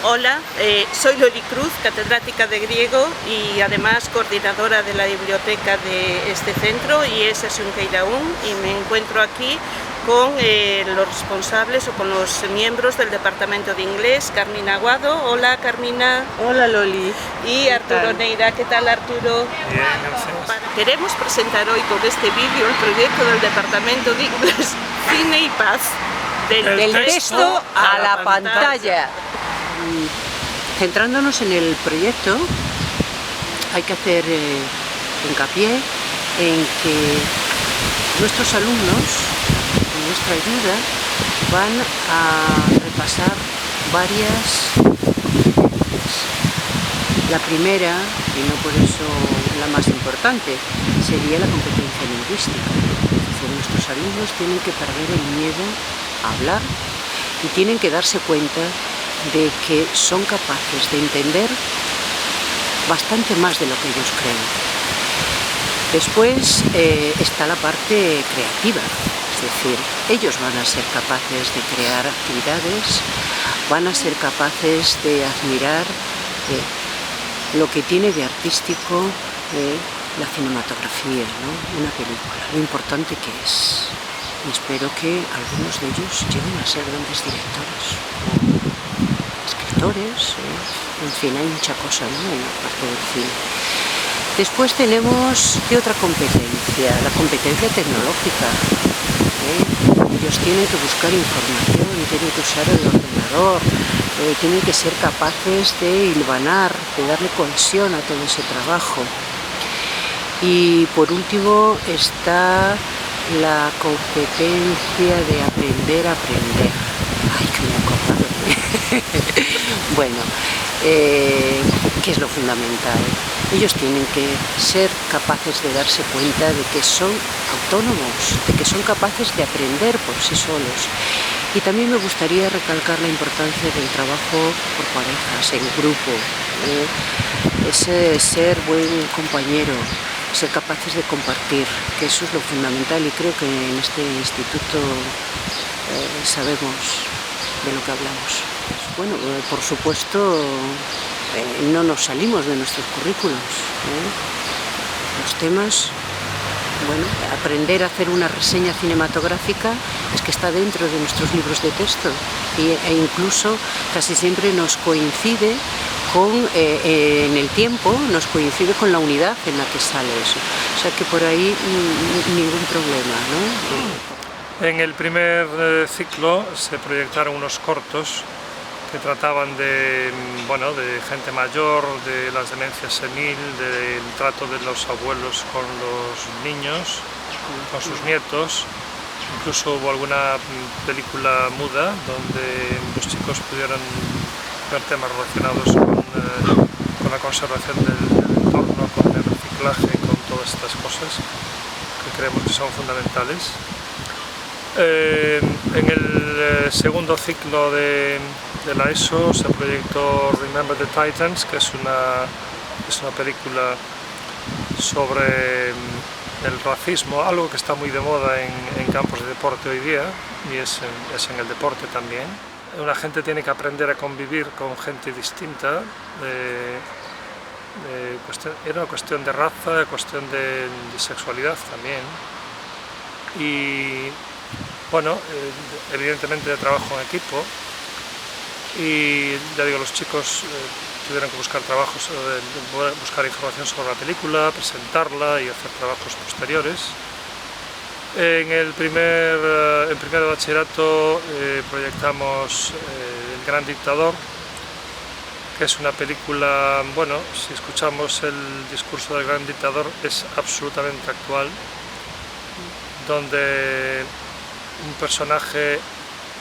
Hola, soy Loli Cruz, catedrática de griego y además coordinadora de la biblioteca de este centro, y es Asunqueiraún, y me encuentro aquí con los responsables o con los miembros del departamento de inglés, Carmina Aguado. Hola Carmina. Hola Loli. Y Arturo Neira. ¿Qué tal, Arturo? Bien, gracias. Queremos presentar hoy con este vídeo el proyecto del departamento de inglés Cine y Paz. Del texto a la pantalla. Centrándonos en el proyecto, hay que hacer hincapié en que nuestros alumnos, con nuestra ayuda, van a repasar varias competencias. La primera, y no por eso la más importante, sería la competencia lingüística. Es decir, nuestros alumnos tienen que perder el miedo a hablar y tienen que darse cuenta de que son capaces de entender bastante más de lo que ellos creen. Después está la parte creativa, es decir, ellos van a ser capaces de crear actividades, van a ser capaces de admirar lo que tiene de artístico la cinematografía, ¿no? Una película, lo importante que es. Y espero que algunos de ellos lleguen a ser grandes directores, escritores, en fin, hay mucha cosa, ¿no?, en la parte del cine. Después tenemos, ¿qué otra competencia? La competencia tecnológica. Ellos tienen que buscar información, tienen que usar el ordenador, tienen que ser capaces de hilvanar, de darle cohesión a todo ese trabajo. Y por último está la competencia de aprender a aprender. Ay, que me he acordado. Bueno, ¿qué es lo fundamental? Ellos tienen que ser capaces de darse cuenta de que son autónomos, de que son capaces de aprender por sí solos. Y también me gustaría recalcar la importancia del trabajo por parejas, en grupo, ese ser buen compañero, ser capaces de compartir, que eso es lo fundamental, y creo que en este instituto sabemos de lo que hablamos. Bueno, por supuesto, no nos salimos de nuestros currículos. Los temas, bueno, aprender a hacer una reseña cinematográfica es que está dentro de nuestros libros de texto, e incluso casi siempre nos coincide en el tiempo, nos coincide con la unidad en la que sale eso. O sea que por ahí ningún problema, ¿no? En el primer ciclo se proyectaron unos cortos que trataban de gente mayor, de las demencias senil, del trato de los abuelos con los niños, con sus nietos. Incluso hubo alguna película muda donde los chicos pudieran ver temas relacionados con la conservación del entorno, con el reciclaje, con todas estas cosas que creemos que son fundamentales. En el segundo ciclo de la ESO se proyectó Remember the Titans, que es una película sobre el racismo, algo que está muy de moda en campos de deporte hoy día, y es en el deporte también. Una gente tiene que aprender a convivir con gente distinta. Era una cuestión de raza, cuestión de sexualidad también. Y bueno, evidentemente de trabajo en equipo. Y ya digo, los chicos tuvieron que buscar buscar información sobre la película, presentarla y hacer trabajos posteriores. En primero de bachillerato proyectamos El Gran Dictador, que es una película, bueno, si escuchamos el discurso del Gran Dictador es absolutamente actual, donde un personaje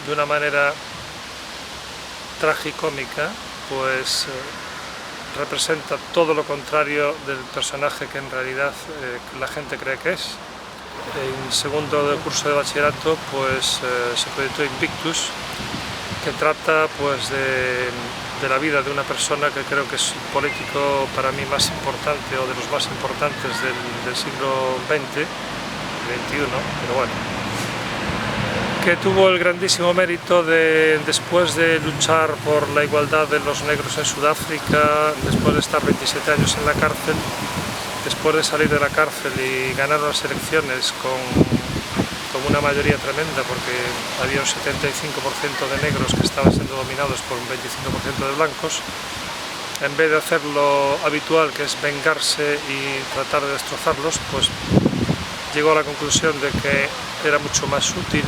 de una manera tragicómica pues representa todo lo contrario del personaje que en realidad la gente cree que es. En segundo curso de bachillerato pues se proyectó Invictus, que trata pues de la vida de una persona que creo que es el político para mí más importante, o de los más importantes del siglo XX, XXI, pero bueno, que tuvo el grandísimo mérito de, después de luchar por la igualdad de los negros en Sudáfrica, después de estar 27 años en la cárcel, después de salir de la cárcel y ganar unas elecciones con una mayoría tremenda, porque había un 75% de negros que estaban siendo dominados por un 25% de blancos, en vez de hacer lo habitual, que es vengarse y tratar de destrozarlos, pues llegó a la conclusión de que era mucho más útil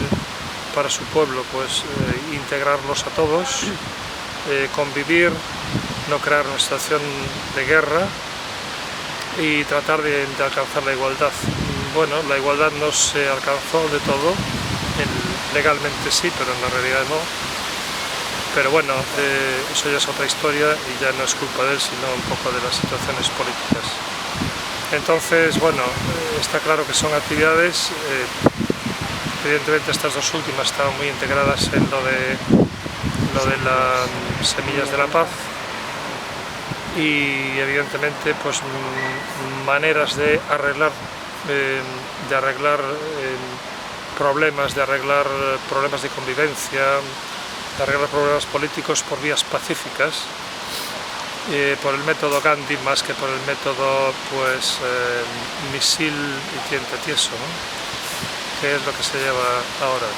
para su pueblo pues integrarlos a todos, convivir, no crear una situación de guerra y tratar de alcanzar la igualdad. Bueno, la igualdad no se alcanzó de todo, legalmente sí, pero en la realidad no. Pero bueno, eso ya es otra historia y ya no es culpa de él, sino un poco de las situaciones políticas. Entonces, bueno, está claro que son actividades, evidentemente estas dos últimas estaban muy integradas en lo de las semillas de la paz y evidentemente pues maneras de arreglar problemas, de arreglar problemas de convivencia, de arreglar problemas políticos por vías pacíficas, por el método Gandhi más que por el método pues misil y tiente tieso, ¿no? Que es lo que se lleva ahora.